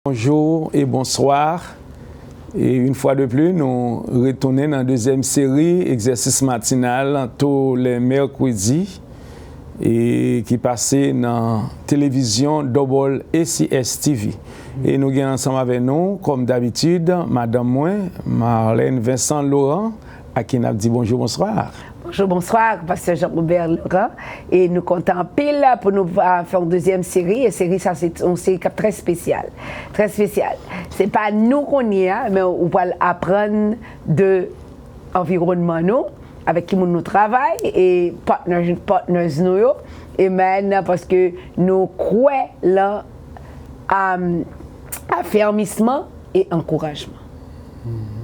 Bonjour et bonsoir. Et une fois de plus, nous retournons dans la deuxième série, exercice matinal, tous les mercredis, et qui passait dans la télévision Double ACS TV. Et nous sommes ensemble avec nous, comme d'habitude, Madame Marlène Vincent Laurent, à qui nous dit bonjour, bonsoir. Bonjour, bonsoir, Pasteur Jean-Robert Laurent. Et nous comptons pile pour nous faire une deuxième série. Et série, ça, c'est une série très spéciale. Très spéciale. Ce n'est pas nous qu'on y a, mais on va apprendre de l'environnement, nous, avec qui nous travaillons, et partners nous. Et maintenant, parce que nous croyons là, affermissement et encouragement.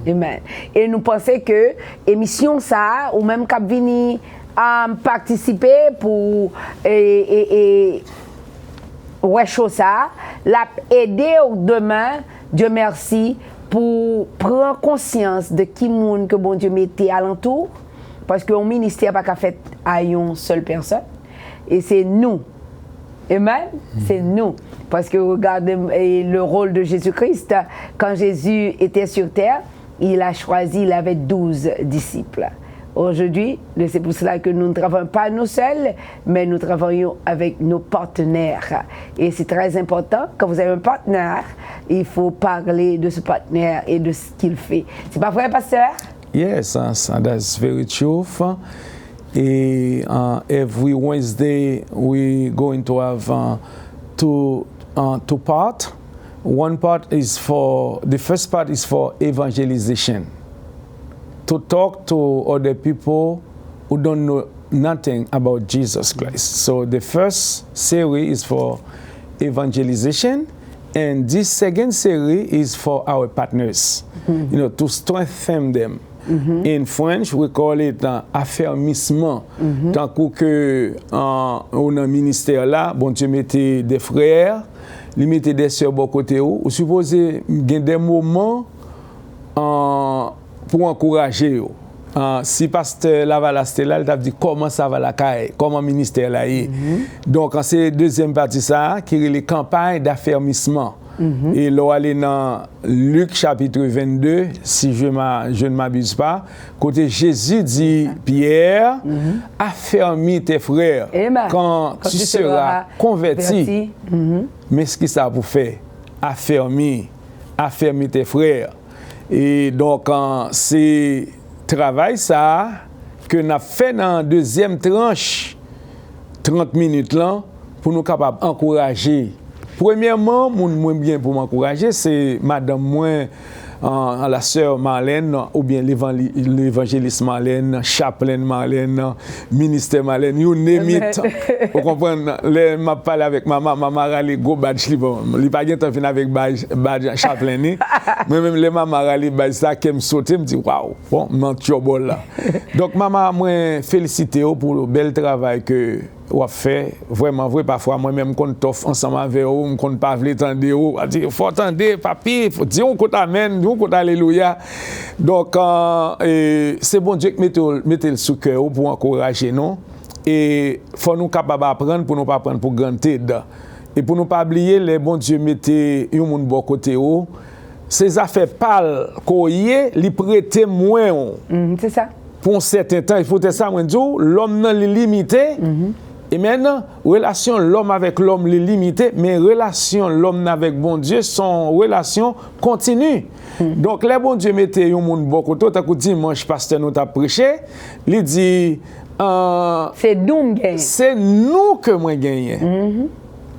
Amen. Et nous pensons que l'émission ça, ou même qu'à venir participer pour ouais chose ça, l'a aider demain, Dieu merci, pour prendre conscience de qui monde que bon Dieu mettait alentour, parce que le ministère pas qu'à fait à une seule personne, et c'est nous. Amen, c'est nous. Parce que regardez le rôle de Jésus-Christ, quand Jésus était sur terre, il a choisi, il avait 12 disciples. Aujourd'hui, c'est pour cela que nous ne travaillons pas nous seuls, mais nous travaillons avec nos partenaires. Et c'est très important, quand vous avez un partenaire, il faut parler de ce partenaire et de ce qu'il fait. C'est pas vrai, pasteur? Yes, that's very true. Every Wednesday, we're going to have two parts. One part is the first part is for evangelization. To talk to other people who don't know nothing about Jesus Christ. So the first series is for evangelization, and this second series is for our partners, to strengthen them. In French, we call it affermissement. Tant que on a un ministère là, bon Dieu mettait des frères, il mettait des sœurs bon côté ou supposé gagner des moments pour encourager. Si pasteur Lavalas là, il t'a dit comment ça va la caille, comment le ministère là est. Donc c'est deuxième partie ça qui est les campagnes d'affermissement. Et là, aller dans Luc chapitre 22, si je ne m'abuse pas, côté Jésus dit, Pierre, affermis tes frères quand tu seras converti. Mais ce que ça vous fait? Affermis tes frères. Et donc, c'est travail ça que nous avons fait dans la deuxième tranche, 30 minutes là, pour nous capables d'encourager. Premièrement, mon bien pour m'encourager, c'est madame la sœur Marlène, ou bien l'évangéliste Marlène, chaplain Marlène, ministère Marlène, you name it. Vous comprenez? Je parle avec maman râle go badge, il n'y a pas de temps de avec badge chaplain. Mais même les mamans râle badge ça qui me saute, me dit waouh, bon, je suis là. Donc maman, moi félicite pour le bel travail que ou a fait vraiment vrai parfois moi-même qu'on t'offre ensemble avec vous qu'on pas veut tendre ou a dire faut tendre papi faut dire qu'on t'amène qu'on alléluia. Donc c'est bon Dieu qui mettez le sous cœur pour encourager nous et faut nous capable apprendre pour nous pas prendre pour granted et pour nous pas oublier les bon Dieu mettez un monde bon côté ou ces affaires pâles koyé li prêter moins c'est ça pour un certain temps il faut ça moi dire l'homme non limité. Et maintenant, relation l'homme avec l'homme est limitée, mais relation l'homme avec bon Dieu, son relation continue. Donc, les bon Dieu mettez un monde bon côté, t'as dit dimanche pasteur nous t'a prêché, il dit c'est nous gagnons. C'est nous que moi gagnons.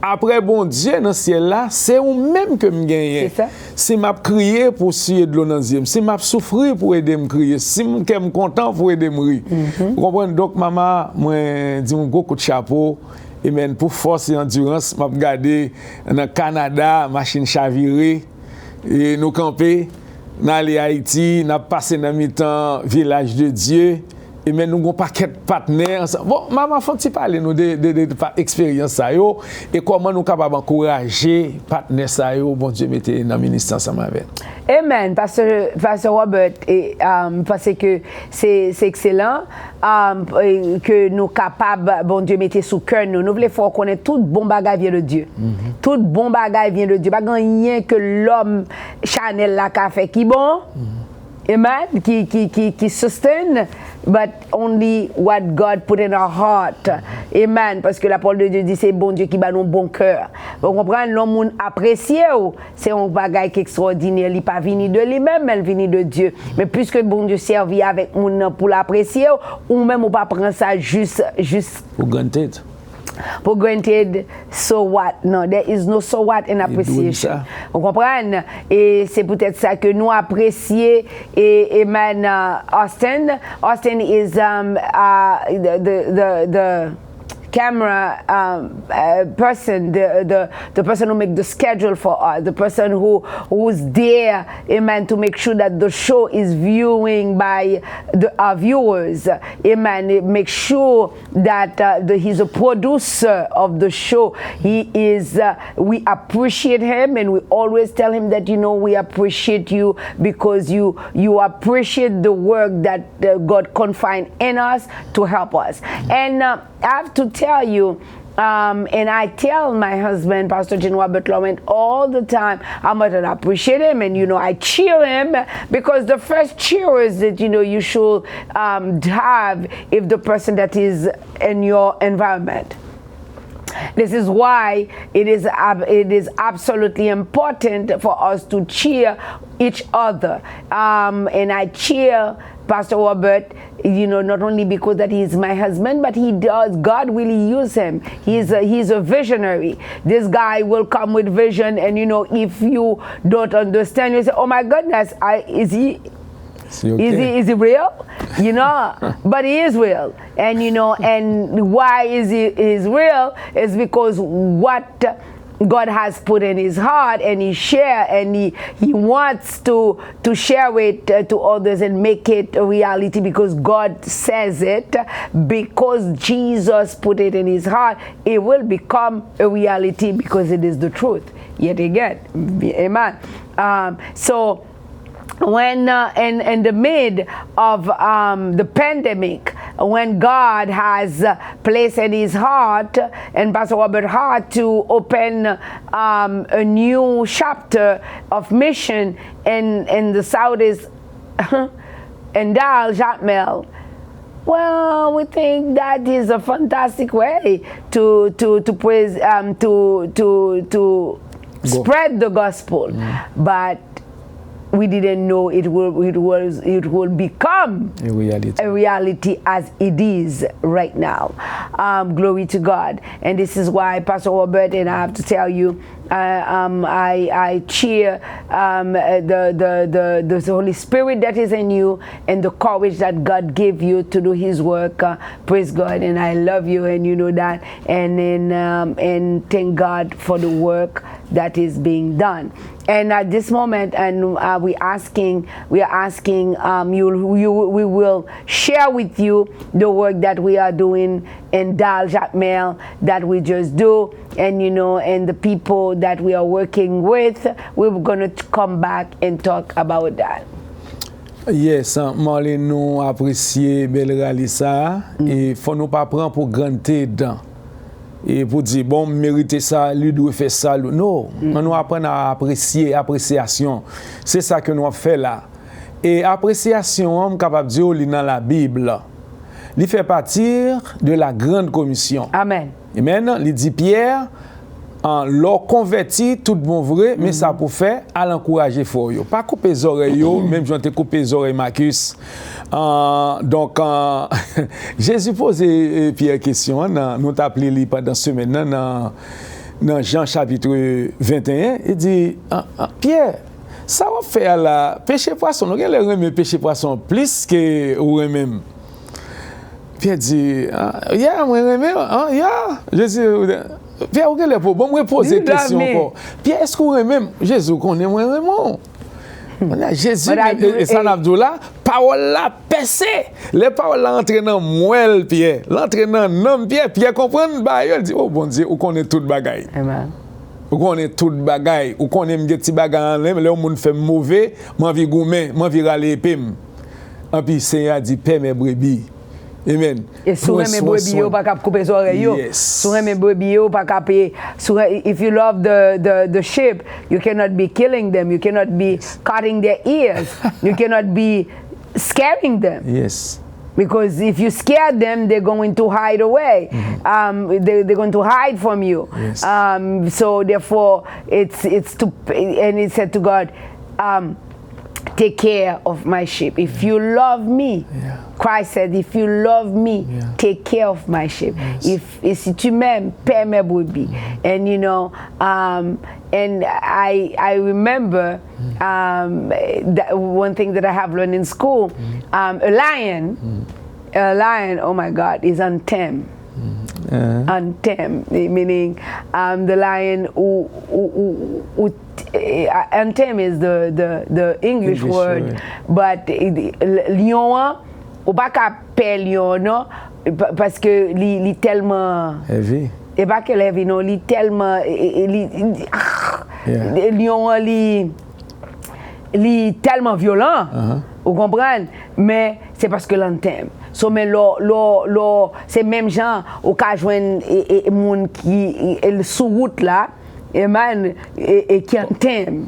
Après bon Dieu dans ciel là, c'est ou même que me gagne. C'est ça. Si m'a crié pour suer de l'eau dans le si m'a souffrir pour aider me crier, si me content pour aider me rire. Vous comprenez? Donc maman, moi dis un gros coup de chapeau et même pour force et endurance, m'a regardé dans Canada, machine chavirée et nous camper dans Haïti, n'a passé dans mi-temps village de Dieu et mais nous avons un paquet de partenaires. Bon, maman, faut-il parler nous de expérience ça yo et comment nous capables d'encourager partenaires ça yo, bon Dieu, mettez dans le ministère ensemble avec. Amen, Pasteur Robert, parce que c'est excellent que nous capables, bon Dieu, mettez sous cœur nous voulons faire connaître tout bon bagage vient de Dieu. Tout bon bagage vient de Dieu. Pas rien que l'homme Chanel la qu'a fait qui bon. Amen, qui sustain, but only what God put in our heart. Amen, parce que la parole de Dieu dit c'est bon Dieu qui bat nos bon cœur. Vous comprenez, l'homme apprécié, c'est un bagage extraordinaire. Il n'est pas venu de lui-même, mais il venu de Dieu. Mais puisque bon Dieu servi avec nous pour l'apprécier, ou même on pas prendre ça juste. Pour granted. For granted, so what? Non, there is no so what in appreciation. Vous comprenez? Et c'est peut-être ça que nous apprécions. Et man, Austin is the camera person, the person who make the schedule for us, the person who's there, amen, to make sure that the show is viewing by our viewers, amen. Make sure that he's a producer of the show. He is. We appreciate him, and we always tell him that we appreciate you because you appreciate the work that God confined in us to help us. And I have to tell you, and I tell my husband, Pastor Jean Robert Lawrence, all the time how much I appreciate him, and I cheer him because the first cheers that you should have if the person that is in your environment. This is why it is absolutely important for us to cheer each other, and I cheer Pastor Robert, not only because that he's my husband, but God really use him. He's a visionary. This guy will come with vision, and if you don't understand, you say, oh my goodness, is he real? But he is real. And and why is he real is because what God has put in his heart, and he share, and he wants to share it to others and make it a reality because God says it, because Jesus put it in his heart. It will become a reality because it is the truth. Yet again, amen. So when in the mid of the pandemic, when God has placed in his heart and Pastor Robert's heart to open a new chapter of mission in the Southeast in Dalles, Jacmel. Well, we think that is a fantastic way to spread the gospel, but we didn't know it will become a reality as it is right now. Glory to God. And this is why, Pastor Robert, and I have to tell you, I cheer the Holy Spirit that is in you and the courage that God gave you to do His work. Praise God, and I love you, and you know that. And thank God for the work that is being done. And at this moment, and we are asking, we will share with you the work that we are doing in Dalles, Jacmel, that we just do, and and the people that we are working with. We're going to come back and talk about that. Yes, Marlene, nous apprécions bel réalisation et faut nous pas prendre pour granté dedans. Et pour dire, bon, mériter ça, lui doit faire ça. Non, on nous apprend à apprécier, appréciation. C'est ça que nous avons fait là. Et appréciation, on est capable de dire, dans la Bible, il fait partir de la grande commission. Amen. Amen. Il dit Pierre, l'or converti, tout bon vrai, mais ça pour faire, à l'encourager fort. Pas couper les oreilles, même j'en ai coupé les oreilles, Marcus. Donc, Jésus posait Pierre question, nous t'appelons pendant ce semaine, dans Jean chapitre 21, il dit, Pierre, ça va faire là, pêcher poisson, nous allons pêcher poisson plus que ou même. Pierre dit, moi Jésus, Pierre, vous allez bon me poser une question encore. Pierre, est-ce que vous même Jésus connaît moi vraiment? Jésus, et ça n'a pas là, parole là percé. Les paroles là entrent dans moelle Pierre, l'entrée dans nom Pierre, Pierre comprend ba il dit oh bon Dieu, ou connaît toute bagaille. Amen. Ou connaît toute bagaille, ou connaît m'gè ti bagaille en l'air, le monde fait mauvais, m'envie goumer, m'envie râler pim. Et puis Seigneur dit paix mes brebis. Amen. Et sur mes brebis yo pas cap couper les oreilles yo. Sur mes brebis yo pas cap if you love the sheep, you cannot be killing them, you cannot be cutting their ears, you cannot be scaring them. Yes. Because if you scare them, they're going to hide away. They're going to hide from you. Yes. So therefore, it's to, and it said to God, take care of my sheep. If you love me, Christ said, if you love me, take care of my sheep. Yes. If si tu m'aimes, paix mes brebis. And you know, and I remember that one thing that I have learned in school, a lion, oh my God, is untamed. Untamed, meaning the lion who untamed is the English word, but lion ou pas qu'à peur lion non parce que li tellement heavy. Et pas qu'elle heavy non, li tellement lion li tellement violent. Vous comprenez? Mais c'est parce que l'entame. So, mais c'est même gens au cas joindre et moun qui sous route là et qui entame.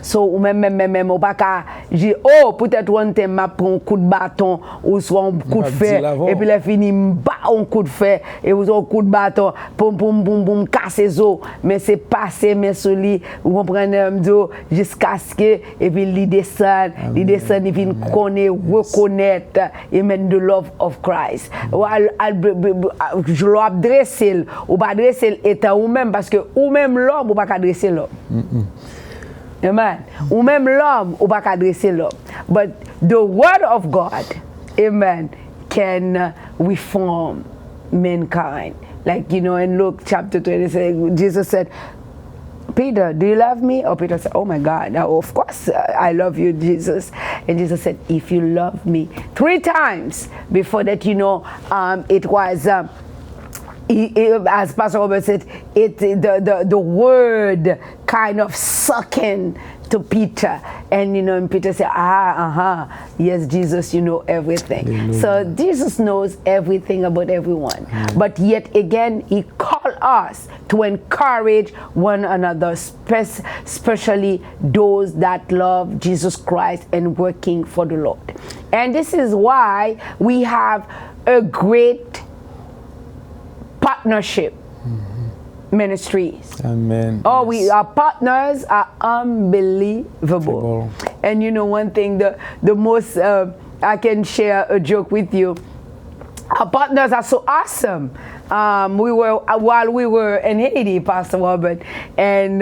So, ou même au pas qu'à dire oh peut-être on t'aime m'a prend un coup de bâton ou soit un coup de fer et puis là fini m'bat un coup de fer et ou un coup de bâton boum casser les os mais c'est passé mais sur lui vous comprenez jusqu'à ce que et puis il descend il vient reconnaître amen the love of Christ. Je l'ai adressé ou pas adresser état ou même parce que ou même l'homme ou pas adresser l'homme. Amen. Ou même l'homme, ou pas adresser l'homme. But the word of God, amen, can reform mankind. Like, you know, in Luke chapter 20, Jesus said, Peter, do you love me? Or Peter said, oh my God, now of course I love you, Jesus. And Jesus said, if you love me. 3 times before that, you know, it was... as Pastor Robert said, the word kind of sucking to Peter, and you know, and Peter said, yes, Jesus, you know everything. Hallelujah. So Jesus knows everything about everyone, but yet again, He called us to encourage one another, especially those that love Jesus Christ and working for the Lord. And this is why we have a great partnership ministries. Amen. Oh, our partners are unbelievable. And you know one thing, the most I can share a joke with you. Our partners are so awesome. While we were in Haiti, Pastor Robert, and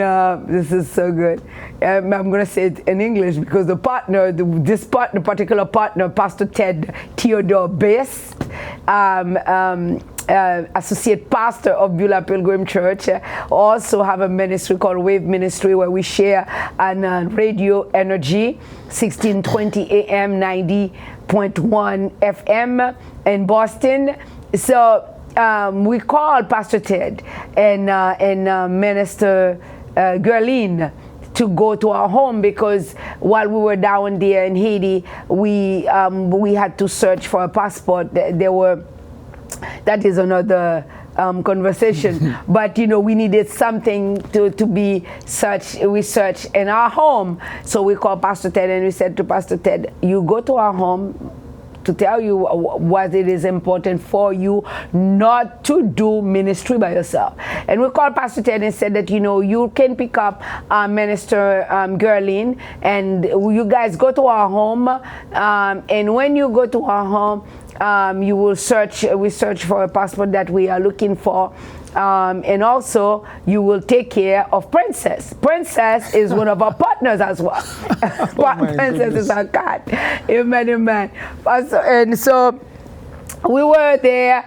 this is so good. I'm going to say it in English because this particular partner, Pastor Ted Theodore Best, associate pastor of Beulah Pilgrim Church, also have a ministry called Wave Ministry where we share on Radio Energy, 1620 AM, 90.1 FM in Boston. So we called Pastor Ted and Minister Gerline to go to our home because while we were down there in Haiti, we had to search for a passport. That is another conversation. But you know, we needed something to be research in our home. So we called Pastor Ted and we said to Pastor Ted, you go to our home to tell you what it is important for you not to do ministry by yourself. And we called Pastor Ted and said that, you know, you can pick up Minister Gerline and you guys go to our home. And when you go to our home, you will we search for a passport that we are looking for. And also, you will take care of Princess. Princess is one of our partners as well. Princess is our cat. Amen, amen. And so, we were there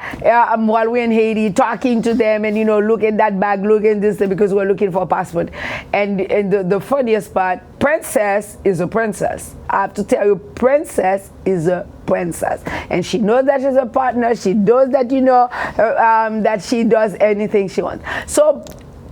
while we were in Haiti talking to them and, look at that bag, look at this, because we're looking for a passport. And the funniest part, Princess is a princess. I have to tell you, Princess is a princess. And she knows that she's a partner. She knows that, that she does anything she wants. So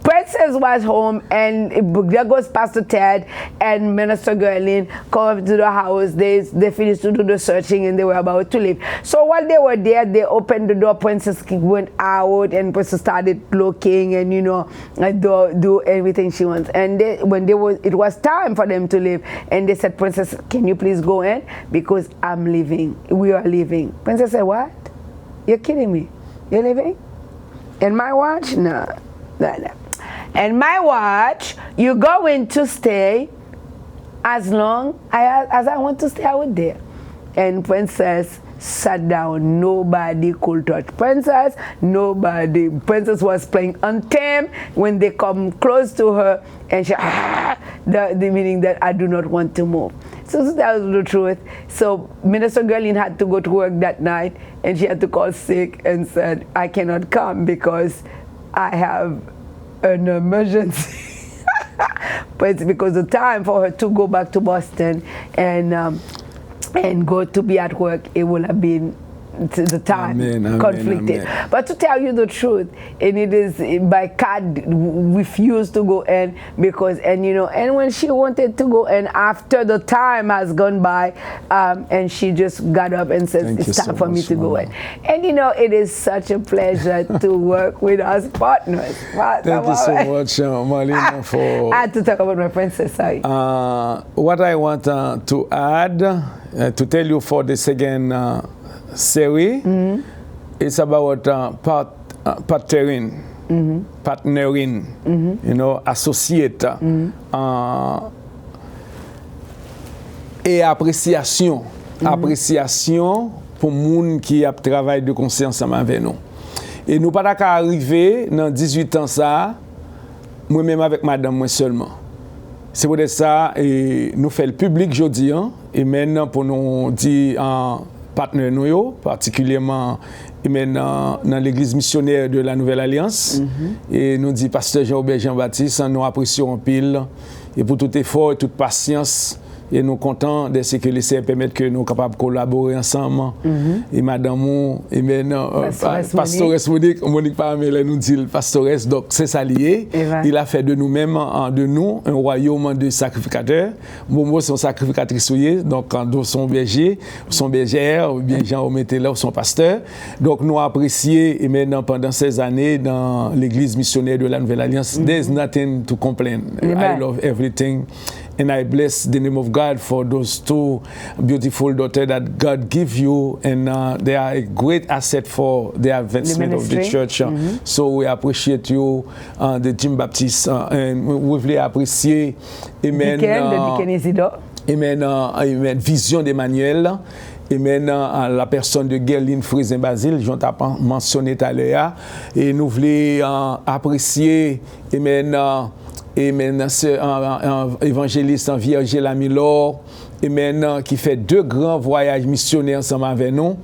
Princess was home, and there goes Pastor Ted and Minister Gerlin come to the house. They finished to do the searching, and they were about to leave. So while they were there, they opened the door. Princess went out, and Princess started looking and do everything she wants. And it was time for them to leave, and they said, "Princess, can you please go in, because I'm leaving. We are leaving." Princess said, "What? You're kidding me? You're leaving? And my watch? No. And my watch, you're going to stay as long as I want to stay out there." And Princess sat down. Nobody could touch Princess. Nobody. Princess was playing Untamed when they come close to her, and she, the meaning that I do not want to move. So that was the truth. So Minister Gerlin had to go to work that night, and she had to call sick and said, "I cannot come because I have an emergency." But it's because the time for her to go back to Boston and go to be at work, it would have been the time conflicted. Amen. But to tell you the truth, and it is by God refused to go in because, and when she wanted to go in after the time has gone by, and she just got up and said, "It's time for me to go in." And it is such a pleasure to work with us partners. Thank you so much, Marlene, for... I had to talk about my princess, sorry. What I want to add, to tell you for the second series, it's about partnering, associate, et appréciation. Appréciation pour moun qui a travail de conscience avec nous. Et nous pas d'accord arriver dans 18 ans ça, moi-même avec madame moi seulement. C'est pour ça et nous fait le public aujourd'hui, et maintenant pour nous dire en partenaires nous, particulièrement dans l'église missionnaire de la Nouvelle Alliance, et nous dit pasteur Jean-Aubert Jean-Baptiste, nous apprécions en pile, et pour tout effort et toute patience, et nous contents de ce que les CR permettent que nous sommes capables de collaborer ensemble. Et madame, et maintenant, pastoresse Monique Paramel nous dit pastoresse, donc c'est ça lié. Il a fait de nous-mêmes, de nous, un royaume de sacrificateurs. Momo sont sacrificatrices, donc quand son berger, son bergère, ou bien Jean Ometé là, son pasteur. Donc nous apprécions, et maintenant pendant ces années, dans l'église missionnaire de la Nouvelle Alliance, there's nothing to complain. I love everything. And I bless the name of God for those two beautiful daughters that God give you, and they are a great asset for the advancement of the church. So we appreciate you, the Jim Baptiste, and we really appreciate, amen, amen, vision d'Emmanuel. Amen, la personne de Gerlin Frizin Basile, j'en t'ai mentionné tout à l'heure, et nous voulons apprécier, amen, amen, évangéliste en Vierge Lamilor, amen, qui fait 2 grands voyages missionnaires ensemble avec nous,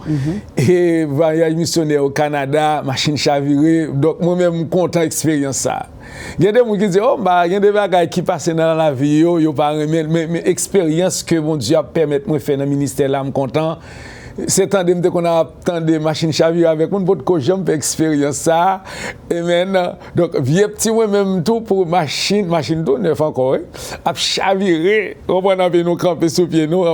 et voyage missionnaire au Canada, machine chavirée, donc moi-même content expérience ça. Il y a des gens qui disent, oh, il y a des bagages qui passent dans la vie, mais expérience que mon Dieu a permis de faire dans le ministère là, je suis content. C'est tant de qu'on a tant de machines chavirées avec moi, pour que j'aime expérience ça. Et maintenant, donc, vieux petit, moi même tout pour machine tout neuf encore, à chavirer, on va nous camper sous pied, nous,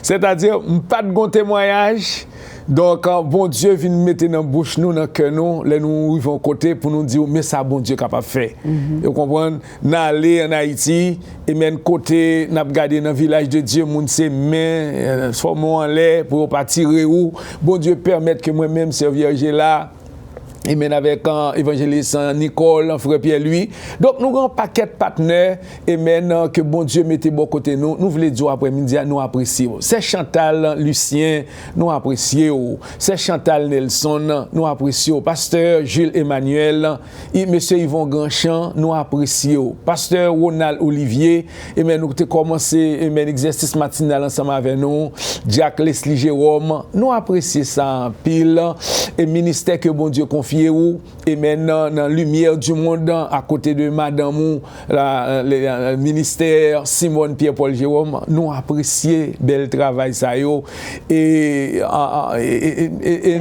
c'est-à-dire, pas de bon témoignage. Donc, bon Dieu vient mettre dans la bouche, nous, dans le cœur, nous vivons côté pour nous dire, mais ça, bon Dieu capable de faire. Vous comprenez? Nous allons en Haïti, et même côté, nous avons gardé dans le village de Dieu, nous sommes mains, formons en l'air pour partir où. Bon Dieu permette que moi-même, ce vierge là, et même avec évangéliste Nicole, frère Pierre-Louis. Donc, nous avons un paquet de partenaires et même que bon Dieu mette bon côté nous. Nous voulons dire après-midi, nous apprécions. C'est Chantal Lucien, nous apprécions. C'est Chantal Nelson, nous apprécions. Pasteur Jules Emmanuel, monsieur Yvon Grandchamp, nous apprécions. Pasteur Ronald Olivier, et même nous avons commencé l'exercice matinal ensemble avec nous. Jack Leslie Jérôme, nous apprécions ça en pile. Et ministère que bon Dieu confie et maintenant dans la lumière du monde à côté de madame le ministère Simone Pierre-Paul Jérôme, nous apprécions bel travail ça yo et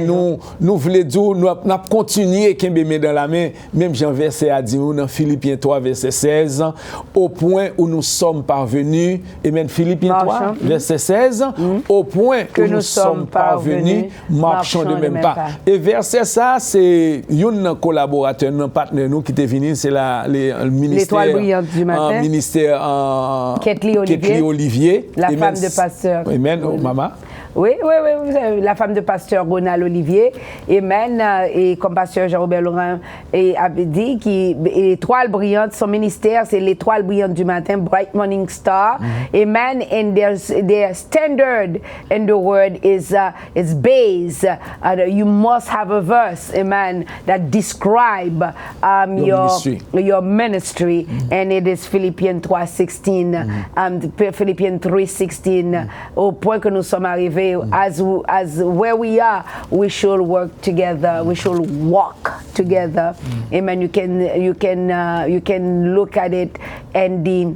nous voulons dire nous continuer kembe dans la main même Jean verset a dit dans Philippiens 3 verset 16 au point où nous sommes parvenus et même Philippiens 3 verset 16 au point où nous sommes parvenus marchons de même pas et verset ça c'est un collaborateur, un partenaire nous qui était venu, c'est le ministère. L'Étoile brillante du matin. Ministère Ketli Olivier. La femme de pasteur. Amen, maman. Oui, la femme de pasteur Ronald Olivier. Amen. Et comme pasteur Jean-Robert Laurent avait dit, l'étoile brillante, son ministère, c'est l'étoile brillante du matin, Bright Morning Star. Amen. And their standard in the word is base. You must have a verse, amen, that describe your ministry. And it is Philippians 3:16. Philippians 3:16. Au point que nous sommes arrivés, as where we are, we should work together. We should walk together. Amen. You can look at it and the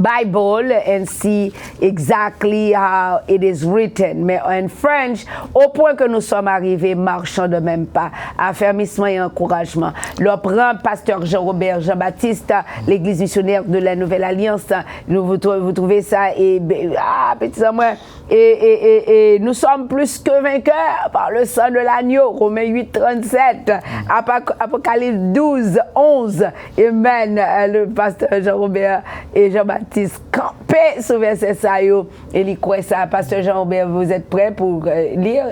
Bible and see exactly how it is written. Mais en French, au point que nous sommes arrivés, marchons de même pas, affermissement et encouragement. Le prend pasteur Jean-Robert Jean-Baptiste, l'église missionnaire de la Nouvelle Alliance. Vous trouvez ça et petit Samuel. Et nous sommes plus que vainqueurs par le sang de l'agneau. Romains 8:37, Apocalypse 12:11. Amen. Le pasteur Jean-Robert et Jean-Baptiste campé sur verset ça et il croit ça. Pasteur Jean-Robert, vous êtes prêts pour lire?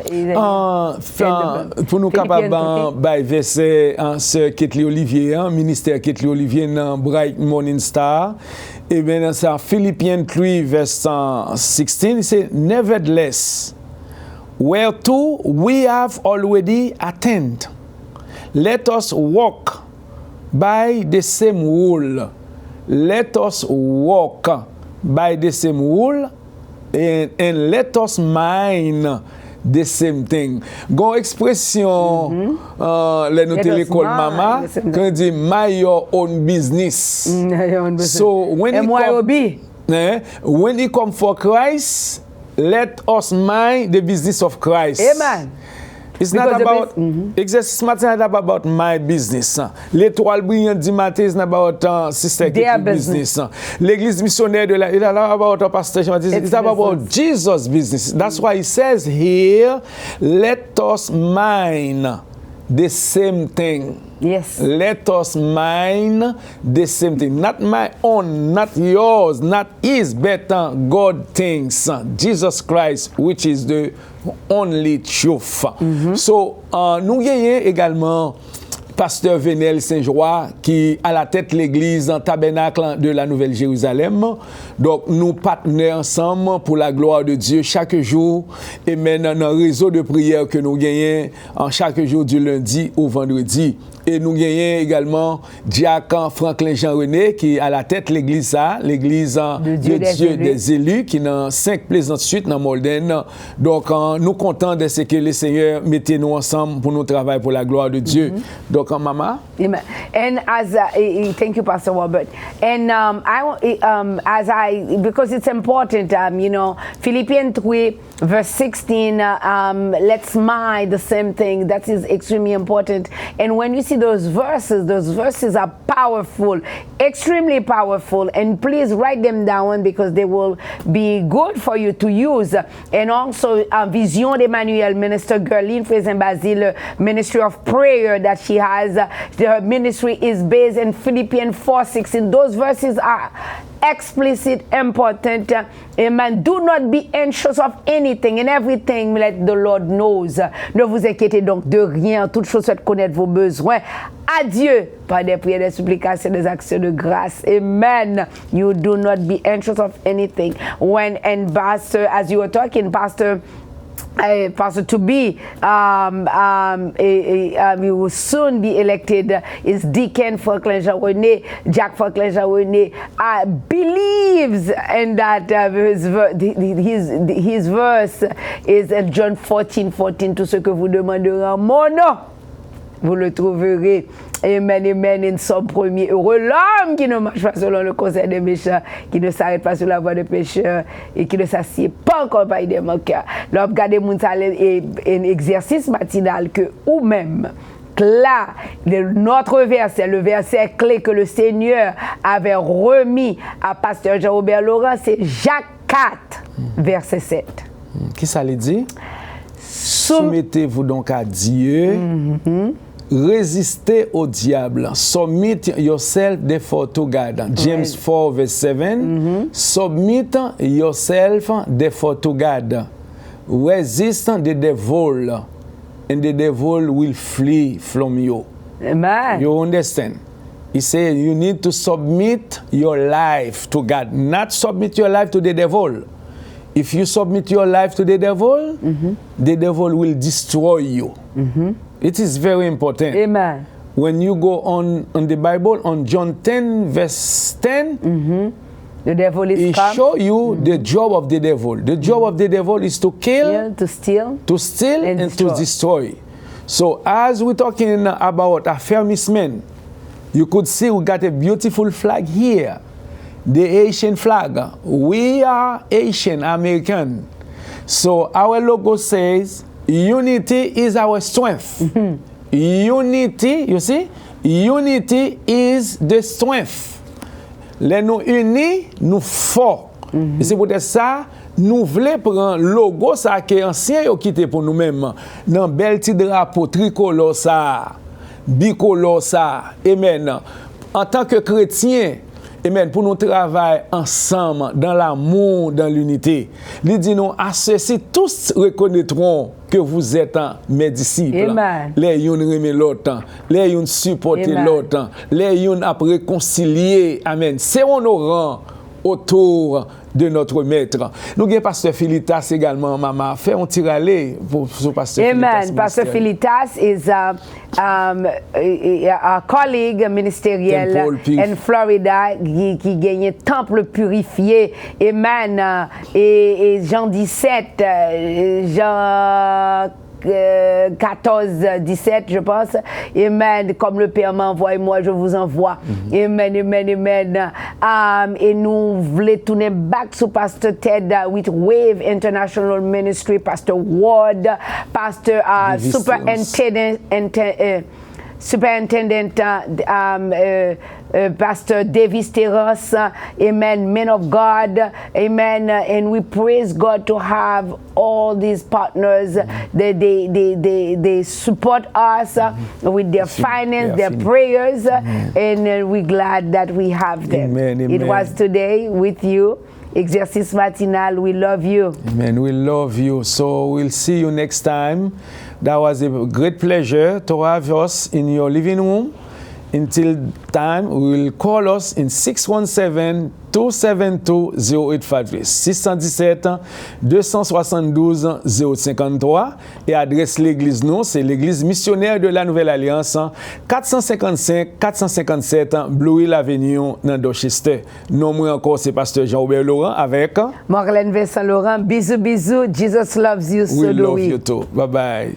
Pour nous capables de verset ce Ketli Olivier, ministère Ketli Olivier dans Bright Morning Star. Et bien dans ça, Philippians 3 verset 16, c'est nevertheless, whereto we have already attained, let us walk by the same rule. Let us walk by the same rule and let us mind the same thing. Gon expression les nous l'école mama quand dit mind your own business. So when it come for Christ, let us mind the business of Christ. Amen. It's not about exercice matin, it's not about my business. L'étoile brillante du matin, it's not about sister business. L'église missionnaire de la, it's not about pastor. It's about Jesus' business. That's why he says here, let us mind the same thing. Yes. Let us mind the same thing. Not my own, not yours, not his, but God thinks. Jesus Christ, which is the only truth. So, nous gagnons également pasteur Venel Saint-Joie qui à la tête l'église en tabernacle de la Nouvelle Jérusalem. Donc nous partenaires ensemble pour la gloire de Dieu chaque jour et maintenant un réseau de prière que nous gagnons en chaque jour du lundi au vendredi. Et nous gagnons également diacre Franklin Jean-René qui est à la tête l'église de Dieu des élus qui dans 5 Plaisance Suite dans Molden. Donc nous comptons de ce que le Seigneur mette nous ensemble pour nous travailler pour la gloire de Dieu. Donc Mama. Amen. And as thank you, Pastor Robert. And because it's important, Philippians 3 verse 16. Let's mind the same thing. That is extremely important. And when you see those verses are powerful, extremely powerful. And please write them down because they will be good for you to use. And also, Vision d'Emmanuel, Minister Gerline Frézin-Basile, Ministry of Prayer that she has, the ministry ministry is based in Philippians 4:16. Those verses are explicit, important. Amen. Do not be anxious of anything. In everything, let the Lord knows. Ne vous inquiétez donc de rien. Toute chose, faites connaître vos besoins à Dieu par des prières, des supplications, des actions de grâce. Amen. You do not be anxious of anything. When, and Pastor, as you were talking, Pastor to be, he will soon be elected is Deacon Franklin Jean-René, Jack Franklin Jean-René, believes in that his verse is John 14:14. Tout ce que vous demanderez en mon nom, vous le trouverez. Amen, amen. Nous sommes premiers. Heureux l'homme qui ne marche pas selon le conseil des méchants, qui ne s'arrête pas sur la voie des pécheurs et qui ne s'assied pas en compagnie des moqueurs. L'homme regardez un exercice matinal que ou même là, notre verset, le verset clé que le Seigneur avait remis à Pasteur Jean-Robert Laurent, c'est Jacques 4, verset 7. Qui ça lui dit? Soumettez-vous donc à Dieu. Résistez au diable. Submit yourself therefore to God. James 4 verse 7. Submit yourself therefore to God. Resist the devil, and the devil will flee from you. Amen. You understand? He said you need to submit your life to God, not submit your life to the devil. If you submit your life to the devil will destroy you. It is very important. Amen. When you go on the Bible, on John 10 verse 10, the devil is he come. show you the job of the devil. The job of the devil is to kill, to steal, and to destroy. So as we're talking about affermissement, you could see we got a beautiful flag here. The Haitian flag. We are Haitian American. So our logo says, unity is our strength. Unity, you see? Unity is the strength. Les nous unis, nous forts. Et c'est peut-être ça, nous voulons prendre le logo ça qui est ancien et quitter pour nous-mêmes. Dans bel petit drapeau tricolore ça, bicolore ça. Amen. En tant que chrétien, amen, pour nous travailler ensemble dans l'amour, dans l'unité. Il dit nous, à ceci, tous reconnaîtront que vous êtes mes disciples. Amen. Les uns remet l'autre, les uns supporter l'autre, les uns après réconcilier. Amen. C'est honorant autour de notre maître. Nous avons Pasteur Philitas également, maman. Fait un tir aller pour Pasteur Philitas. Amen. Pastor Philitas is a colleague ministériel in Florida qui gagne temple purifié. Amen. Et Jean 17, Jean 14, 17, je pense. Amen. Comme le Père m'envoie, moi je vous envoie. Amen, amen, amen. Et nous voulons tourner back sur Pastor Ted with Wave International Ministry, Pastor Ward, Pastor Superintendent Pastor Davis Terrace, amen, men of God, amen, and we praise God to have all these partners. They support us with their finance, their prayers, and we're glad that we have them. Amen, amen. It was today with you. Exercice Matinal, we love you. Amen, we love you. So we'll see you next time. That was a great pleasure to have us in your living room. Until time, we will call us in 617-272-0853. 617-272-053. Et adresse l'église, nous, c'est l'église missionnaire de la Nouvelle Alliance, 455-457 Blue Hill Avenue, dans Dorchester. Nous, moi encore, c'est Pasteur Jean-Robert Laurent avec Marlène Vincent Laurent. Bisous, bisous. Jesus loves you. We love you too. Bye-bye.